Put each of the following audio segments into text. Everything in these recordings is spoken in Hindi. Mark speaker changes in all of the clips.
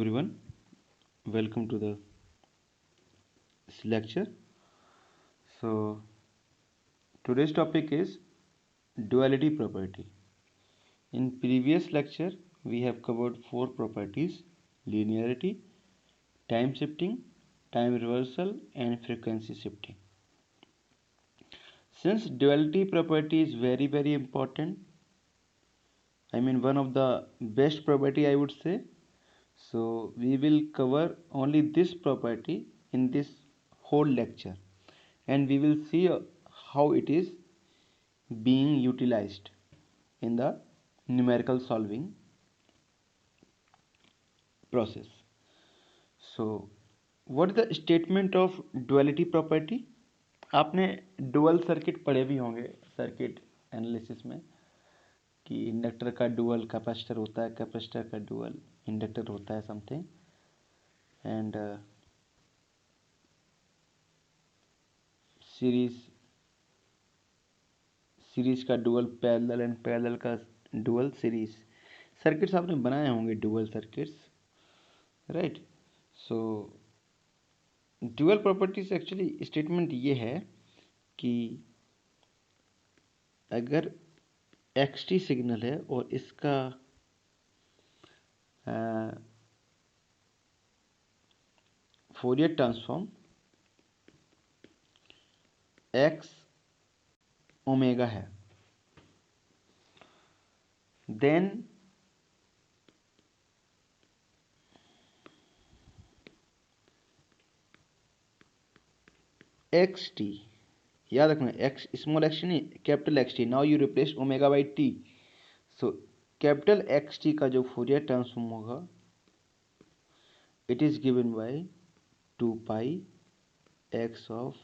Speaker 1: everyone, welcome to this lecture. So today's topic is duality property. In previous lecture we have covered four properties: linearity, time shifting, time reversal and frequency shifting. Since duality property is very important, one of the best property I would say, so we will cover only this property in this whole lecture, and we will see how it is being utilized in the numerical solving process. So what is the statement of duality property? आपने डुअल सर्किट पढ़े भी होंगे सर्किट एनालिसिस में कि इंडक्टर का डुअल कैपेसिटर होता है, कैपेसिटर का डुअल इंडक्टर होता है समथिंग, एंड सीरीज का डुअल पैरेलल एंड पैरेलल का डुअल सीरीज सर्किट्स आपने बनाए होंगे, डुअल सर्किट्स, राइट. सो डुअल प्रॉपर्टीज एक्चुअली स्टेटमेंट ये है कि अगर एक्सटी सिग्नल है और इसका फोरियर ट्रांसफॉर्म एक्स ओमेगा है, देन एक्स टी, याद रखना एक्स स्मॉल एक्स टी नहीं, capital x T. Now you replace omega by T. So capital x T का जो फोरियर ट्रांसफॉर्म होगा it is given by 2 pi x of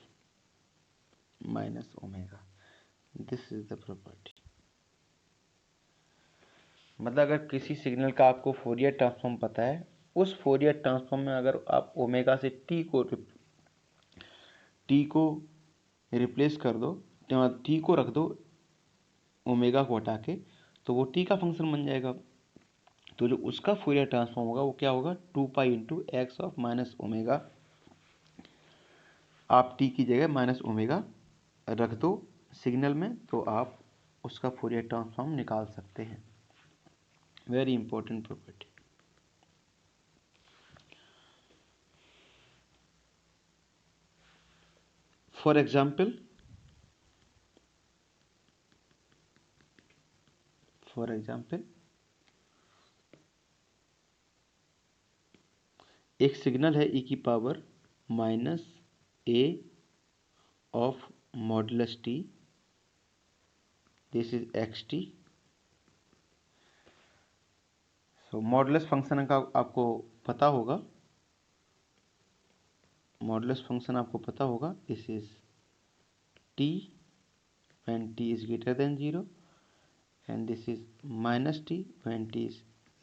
Speaker 1: minus omega. This is the property. मतलब अगर किसी सिग्नल का आपको फोरियर ट्रांसफॉर्म पता है, उस फोरियर ट्रांसफॉर्म में अगर आप ओमेगा से टी को रिप्लेस कर दो, टी को रख दो ओमेगा को हटा के, तो वो टी का फंक्शन बन जाएगा. तो जो उसका फोरियर ट्रांसफॉर्म होगा वो क्या होगा, 2 pi into x of minus omega. आप टी की जगह माइनस ओमेगा रख दो सिग्नल में, तो आप उसका फोरियर ट्रांसफॉर्म निकाल सकते हैं. Very important property. For example एक सिग्नल है e की power minus a of modulus t. This is xt. So modulus function का आपको पता होगा, this is t when t is greater than 0 and this is minus t when t is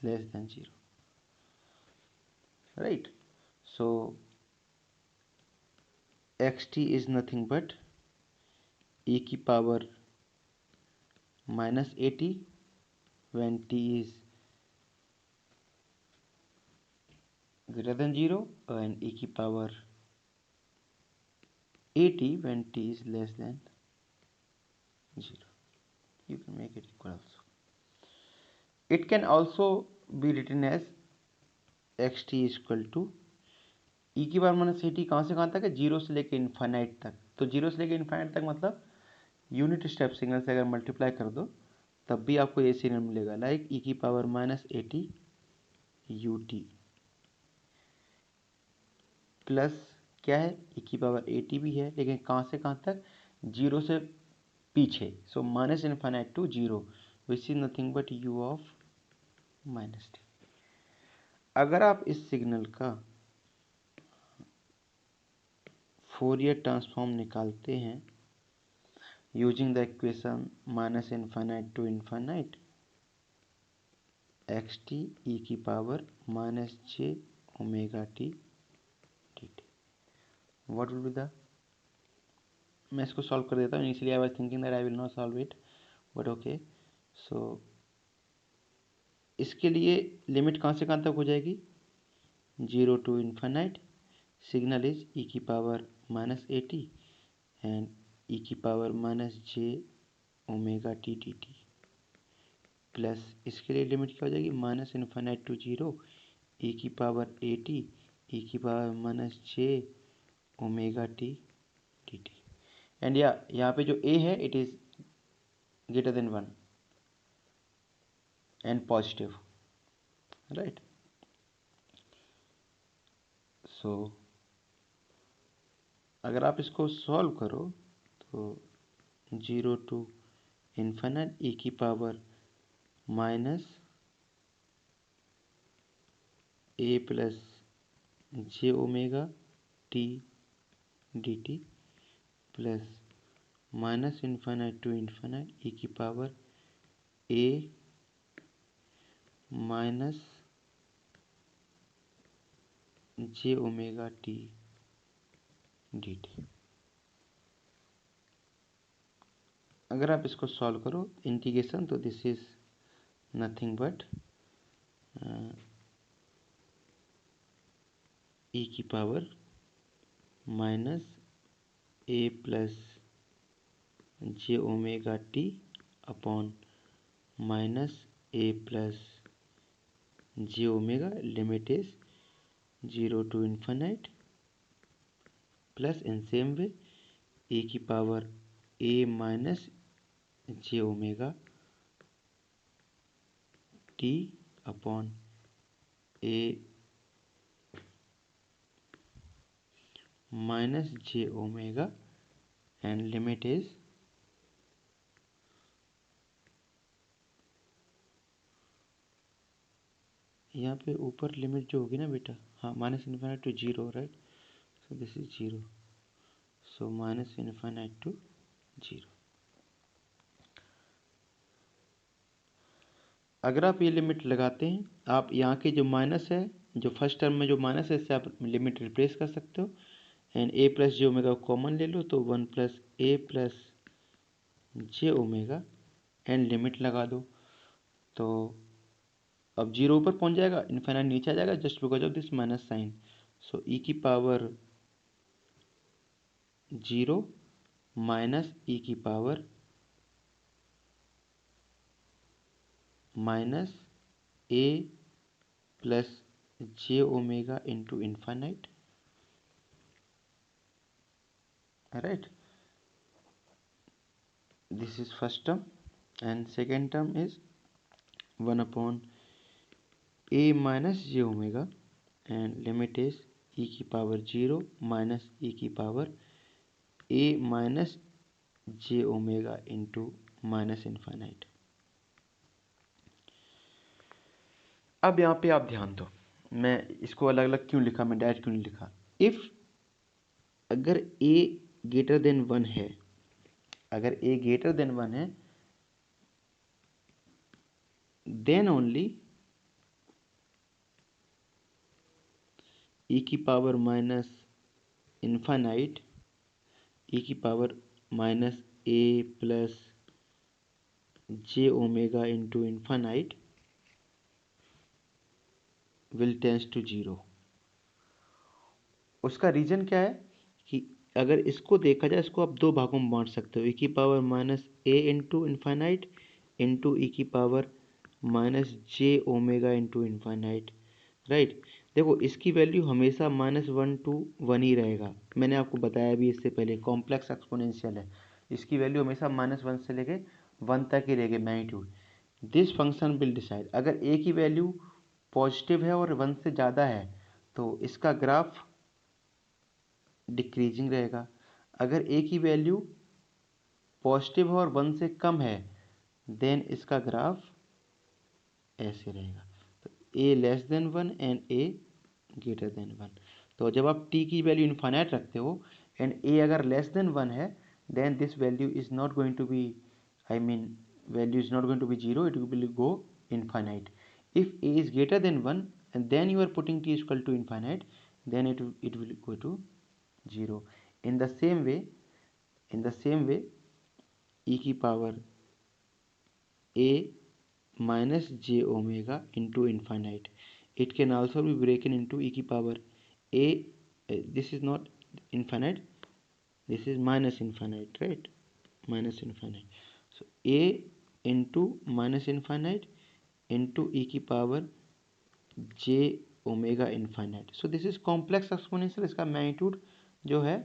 Speaker 1: less than 0, right? So xt is nothing but e की power minus at when t is greater than 0 and e की power at when t is less than 0. You can make it equal also. It can also be written as xt is equal to e की पावर माइनस at कहाँ से कहाँ तक है, 0 से लेकर इन्फाइनाइट तक. तो 0 से लेकर इन्फाइनाइट तक मतलब यूनिट स्टेप सिग्नल से अगर मल्टीप्लाई कर दो तब भी आपको ये सिग्नल मिलेगा, लाइक e की power minus at ut plus क्या है, e की पावर at भी है, लेकिन कहाँ से कहाँ तक, 0 से पीछे. So minus infinite to 0 which is nothing but u of minus t. अगर आप इस सिग्नल का फोरियर ट्रांसफॉर्म निकालते हैं using the equation minus infinite to infinite x T E की power minus J omega T T T, what will be the, मैं इसको सॉल्व कर देता हूँ. Initially I was thinking that I will not solve it, but okay. So इसके लिए लिमिट कहाँ से कहाँ तक हो जाएगी, 0 to infinite. Signal is e की power minus A T and E की पावर माइनस जे omega T D T plus इसके लिए लिमिट क्या हो जाएगी minus infinite to zero E की पावर ए टी ई की power minus J omega T D T and यहाँ पे जो ए है it is greater than 1 and positive, right. So अगर आप इसको सॉल्व करो तो 0 टू इन्फिनिट ई की power minus A plus J omega T D T plus minus infinite to infinite E की power A minus J omega T D T. अगर आप इसको सॉल्व करो इंटीग्रेशन तो this is nothing but E की power minus A plus J omega T upon minus A plus J omega limit is 0 to infinite plus in same way A की power A minus J omega T upon a minus J omega and limit is यहाँ पे ऊपर लिमिट जो होगी ना बेटा, हाँ minus infinite to zero, right. So this is zero, so minus infinite to zero. अगर आप ये लिमिट लगाते हैं, आप यहाँ के जो माइनस है, जो फर्स्ट टर्म में जो माइनस है, इससे आप लिमिट रिप्लेस कर सकते हो and A plus J omega common ले लो तो 1 plus A plus J omega and limit लगा दो तो अब जीरो ऊपर पहुंच जाएगा, इन्फिनिट नीचे आ जाएगा just because of this minus sign. So E की पावर जीरो माइनस ई की power minus A plus J omega into infinite, right. This is first term and second term is 1 upon a minus j omega and limit is e की पावर 0 minus e की पावर a minus j omega into minus infinite. अब यहाँ पे आप ध्यान दो, मैं इसको अलग अलग क्यों लिखा, मैं डायरेक्ट क्यों नहीं लिखा. इफ अगर a ग्रेटर देन 1 है, अगर a ग्रेटर देन 1 है then only e की पावर माइनस इन्फाइनाइट e की power minus A plus J omega into infinite will tends to zero. उसका रीजन क्या है कि अगर इसको देखा जाए, इसको आप दो भागों में बांट सकते हो, e की पावर माइनस ए इंटू इन्फाइनाइट इंटू ई की पावर माइनस जे ओमेगा इंटू इन्फाइनाइट, राइट. देखो इसकी वैल्यू हमेशा -1 to 1 ही रहेगा, मैंने आपको बताया भी इससे पहले, कॉम्प्लेक्स एक्सपोनेंशियल है, इसकी वैल्यू हमेशा -1 से लेके 1 तक ही रहेगी magnitude. This function will decide, अगर ए की वैल्यू पॉजिटिव है और 1 से ज़्यादा है तो इसका ग्राफ डिक्रीजिंग रहेगा, अगर ए की वैल्यू पॉजिटिव है और 1 से कम है देन इसका ग्राफ ऐसे रहेगा. तो A less than 1 and A greater than 1. तो जब आप t की वैल्यू इन्फाइनाइट रखते हो एंड a अगर लेस देन 1 है then this value is not going to be, I mean value is not going to be zero, it will go infinite. If a is greater than 1 and then you are putting t is equal to infinite, then it will go to 0. In the same way e की पावर a minus J omega into infinite, it can also be broken into e की power a, this is not infinite, this is minus infinite, right? Minus infinite. So a into minus infinite into e की power j omega infinite. So this is complex exponential. इसका मैग्नीट्यूड जो है,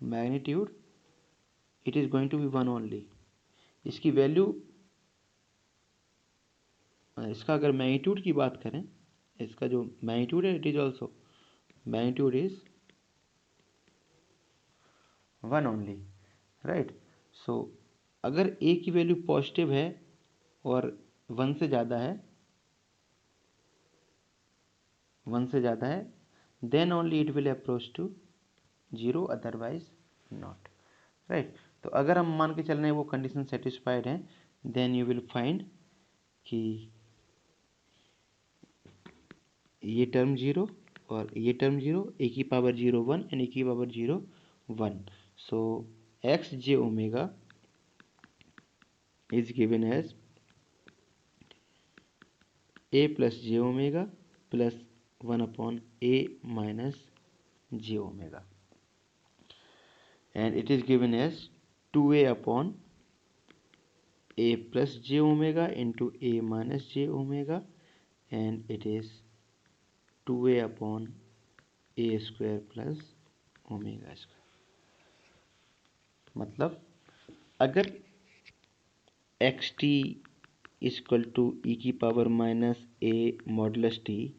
Speaker 1: magnitude it is going to be one only. इसकी वैल्यू, इसका अगर मैग्नीट्यूड की बात करें, इसका जो मैग्नीट्यूड है it is also magnitude is one only, right. So अगर ए की वैल्यू पॉजिटिव है और वन से ज़्यादा है, then only it will approach to zero, otherwise not, right. तो अगर हम मान के चल रहे हैं वो कंडीशन सेटिस्फाइड है, देन यू विल फाइंड कि ये टर्म जीरो और ये टर्म जीरो, ए की पावर 0 1 एंड ए की power 0 1. So x j omega is given as a plus J omega plus 1 upon a minus J omega, and it is given as 2a upon a plus j omega into a minus j omega, and it is 2a upon a square plus omega square. मतलब अगर x t equal to e की पावर माइनस ए मॉडुलस टी,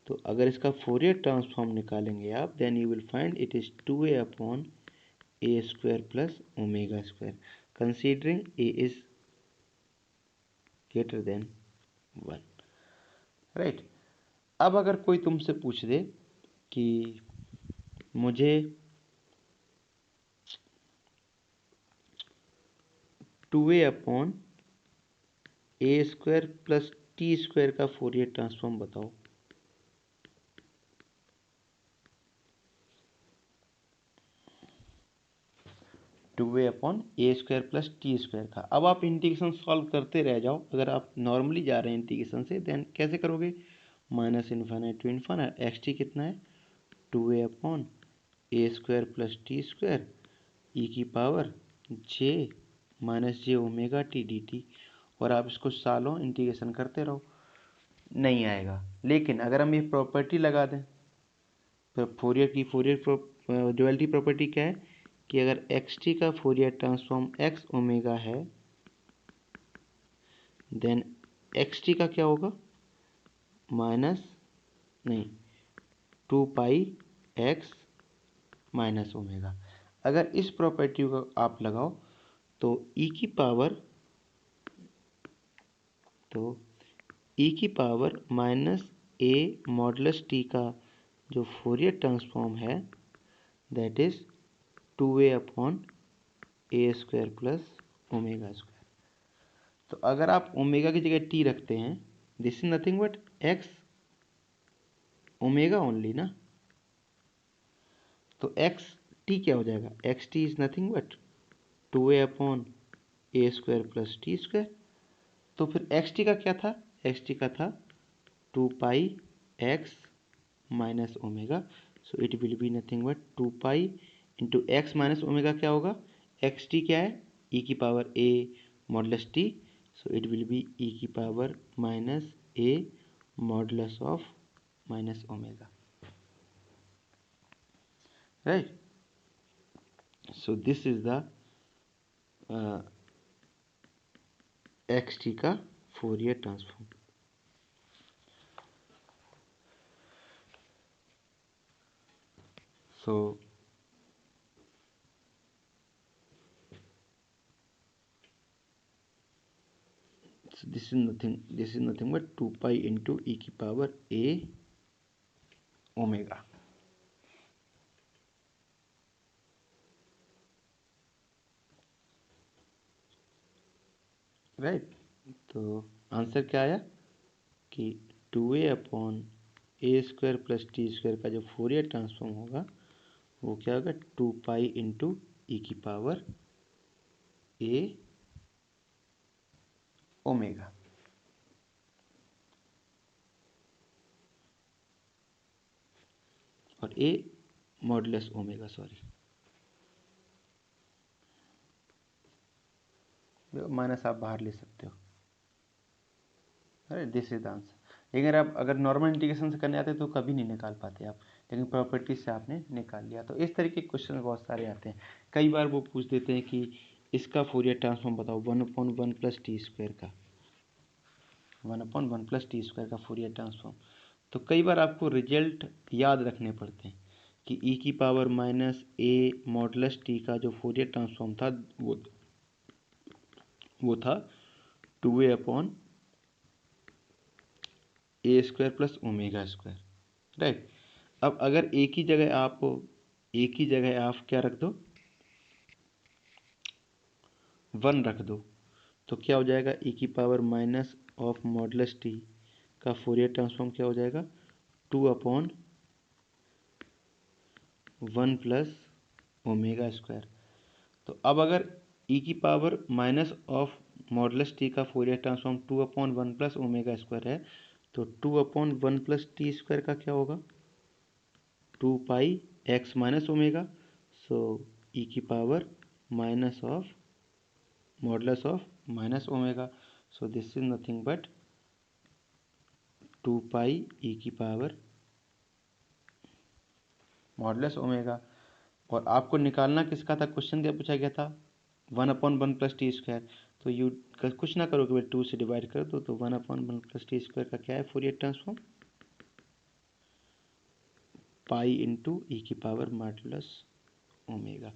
Speaker 1: तो अगर इसका फोरियर ट्रांसफॉर्म निकालेंगे आप, then you will find it is 2a upon a square plus omega square, considering a is greater than 1, right. अब अगर कोई तुमसे पूछ दे कि मुझे 2a upon a square plus t square का फोरियर ट्रांसफॉर्म बताओ, 2a upon a square plus t square का. अब आप इंटीग्रेशन सॉल्व करते रह जाओ. अगर आप नॉर्मली जा रहे हैं इंटीग्रेशन से, देन कैसे करोगे? Minus infinite to infinite. X t कितना है? 2a upon a square plus t square e की पावर जे माइनस जे ओमेगा टी डी टी. और आप इसको सालों इंटीग्रेशन करते रहो, नहीं आएगा. लेकिन अगर हम ये प्रॉपर्टी लगा दें, तो फोरियर ड्युअलिटी प्रॉपर्टी क्या है कि अगर एक्स टी का फोरियर ट्रांसफॉर्म एक्स ओमेगा है, देन एक्स टी का क्या होगा? माइनस नहीं 2 पाई एक्स माइनस ओमेगा. अगर इस प्रॉपर्टी को आप लगाओ तो ई की पावर माइनस ए मॉडुलस टी का जो फोरियर ट्रांसफॉर्म है, that is 2a upon a square plus omega square. तो अगर आप ओमेगा की जगह टी रखते हैं, this is nothing but x omega only ना. तो एक्स टी क्या हो जाएगा? X T is nothing but 2a upon a square plus t square. तो फिर एक्स टी का क्या था? एक्स टी का था 2 pi X minus omega. So it will be nothing but 2 pi into X minus omega. क्या होगा? एक्स टी क्या है? ई की power A modulus T. So it will be E की power minus A modulus of minus omega, right. So this is the X T का Fourier transform. So this is nothing but 2 pi into e की पावर a ओमेगा, राइट. तो आंसर क्या आया कि 2a upon a square plus t square का जो फोरियर ट्रांसफॉर्म होगा वो क्या होगा? 2 पाई इंटू ई की पावर ए ओमेगा. और ए मॉडुलस ओमेगा, सॉरी माइनस आप बाहर ले सकते हो। अरे दिस इज द आंसर। लेकिन आप अगर नॉर्मल इंटीग्रेशन से करने आते तो कभी नहीं निकाल पाते आप, लेकिन प्रॉपर्टी से आपने निकाल लिया। तो इस तरीके के क्वेश्चन बहुत सारे आते हैं। कई बार वो पूछ देते हैं कि इसका फोरियर ट्रांसफॉर्म बताओ 1/1 प्लस टी स्क्वायर का, 1/1 प्लस टी स्क्वायर का फोरियर ट्रांसफॉर्म। तो कई बार आपको रिजल्ट याद रखने पड़ते हैं कि ई की पावर माइनस ए मॉडुलस टी का जो फोरियर ट्रांसफॉर्म था वो था 2a/, A square plus omega square, right. अब अगर एक ही जगह आप क्या रख दो, 1 रख दो, तो क्या हो जाएगा, ई की power minus of modulus T का फोरियर ट्रांसफॉर्म क्या हो जाएगा, 2/1 प्लस ओमेगा स्क्वायर। तो अब अगर ई की power minus of modulus T का Fourier transform 2/1 plus omega square है, तो 2/1 प्लस टी स्क्वायर का क्या होगा, 2 पाई एक्स माइनस ओमेगा। सो ई की power minus of modulus of minus omega, so this is nothing but 2 पाई ई की पावर मॉडुलस ओमेगा। और आपको निकालना किसका था, क्वेश्चन क्या पूछा गया था, 1/1 प्लस टी स्क्वायर। तो यू कुछ ना करो कि भाई 2 से डिवाइड कर दो, तो 1/1 प्लस टी स्क्वायर का क्या है फोरियर ट्रांसफॉर्म, पाई इंटू ई की पावर मॉडुलस ओमेगा।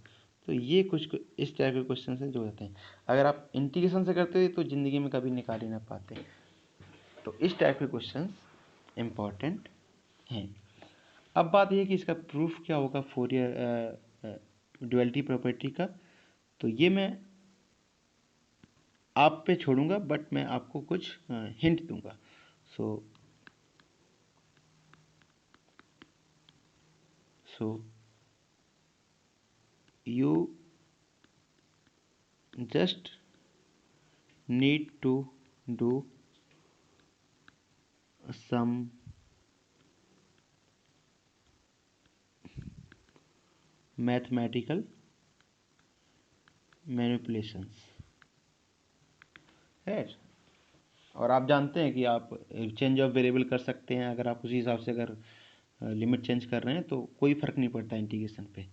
Speaker 1: तो ये कुछ इस टाइप के क्वेश्चन हैं जो होते हैं। अगर आप इंटीग्रेशन से करते तो ज़िंदगी में कभी निकाल ही ना पाते। तो इस टाइप के क्वेश्चन इम्पॉर्टेंट हैं। अब बात ये है कि इसका प्रूफ क्या होगा फोरियर ड्युअलिटी प्रॉपर्टी का। तो ये मैं आप पे छोड़ूंगा, बट मैं आपको कुछ हिंट दूंगा। सो you just need to do some mathematical manipulations है। और आप जानते हैं कि आप चेंज ऑफ वेरिएबल कर सकते हैं, अगर आप उसी हिसाब से अगर लिमिट चेंज कर रहे हैं तो कोई फ़र्क नहीं पड़ता इंटीग्रेशन पे।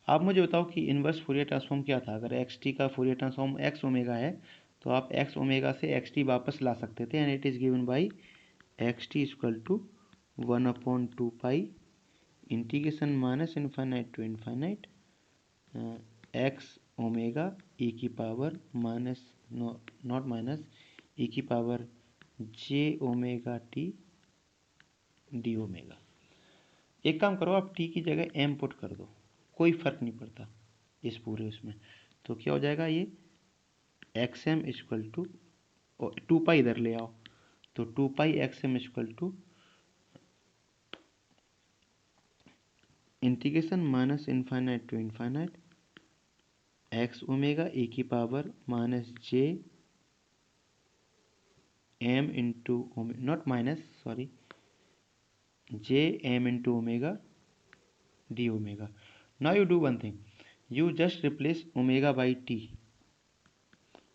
Speaker 1: आप मुझे बताओ कि इन्वर्स फोरियर ट्रांसफॉर्म क्या था। अगर एक्स टी का फोरियर ट्रांसफॉर्म एक्स ओमेगा है, तो आप एक्स ओमेगा से एक्स टी वापस ला सकते थे, and it is given by x t equal to 1/2 pi integration minus infinite to infinite x omega e की पावर माइनस नॉट माइनस ई की power j omega T d omega. एक काम करो, आप टी की जगह एम पुट कर दो, कोई फर्क नहीं पड़ता इस पूरे उसमें। तो क्या हो जाएगा, ये x m equal to 2 pi इधर ले आओ, तो 2 pi x m equal to integration minus infinite to infinite x omega e की power minus j m into not minus sorry j m into omega d omega. Now you do one thing, you just replace omega by t,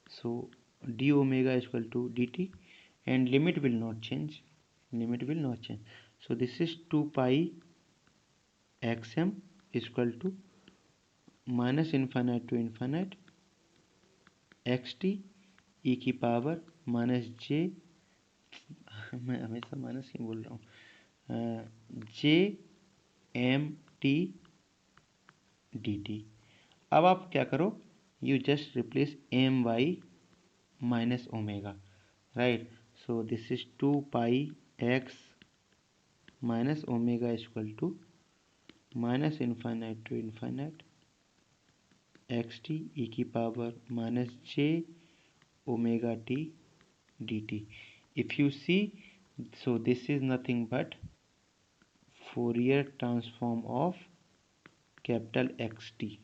Speaker 1: so d omega is equal to dt, and limit will not change, so this is 2 pi xm is equal to minus infinite to infinite xt e की पावर माइनस जे, मैं हमेशा माइनस ही बोल रहा हूँ, जे एम टी डी टी। अब आप क्या करो, you just replace m by minus omega, right? So this is 2 pi x minus omega is equal to minus infinite to infinite xt e की power minus j omega t dt. If you see, so this is nothing but Fourier transform of capital XT,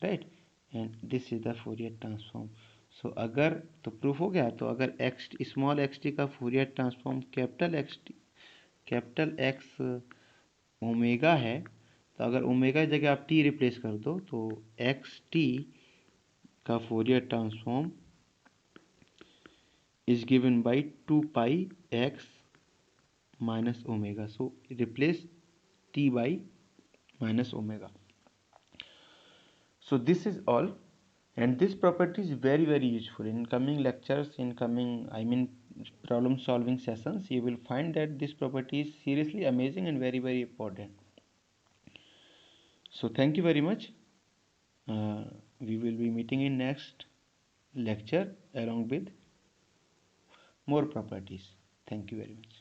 Speaker 1: right? And this is the Fourier transform. So अगर तो प्रूफ हो गया, तो अगर एक्स स्मॉल एक्स टी का Fourier transform capital x omega है, तो अगर ओमेगा की जगह आप टी रिप्लेस कर दो तो एक्स टी का Fourier transform is given by 2 pi x minus omega. So replace t by minus omega. So this is all, and this property is very useful in coming lectures, in coming problem solving sessions. You will find that this property is seriously amazing and very important. So thank you very much. We will be meeting in next lecture along with more properties. Thank you very much.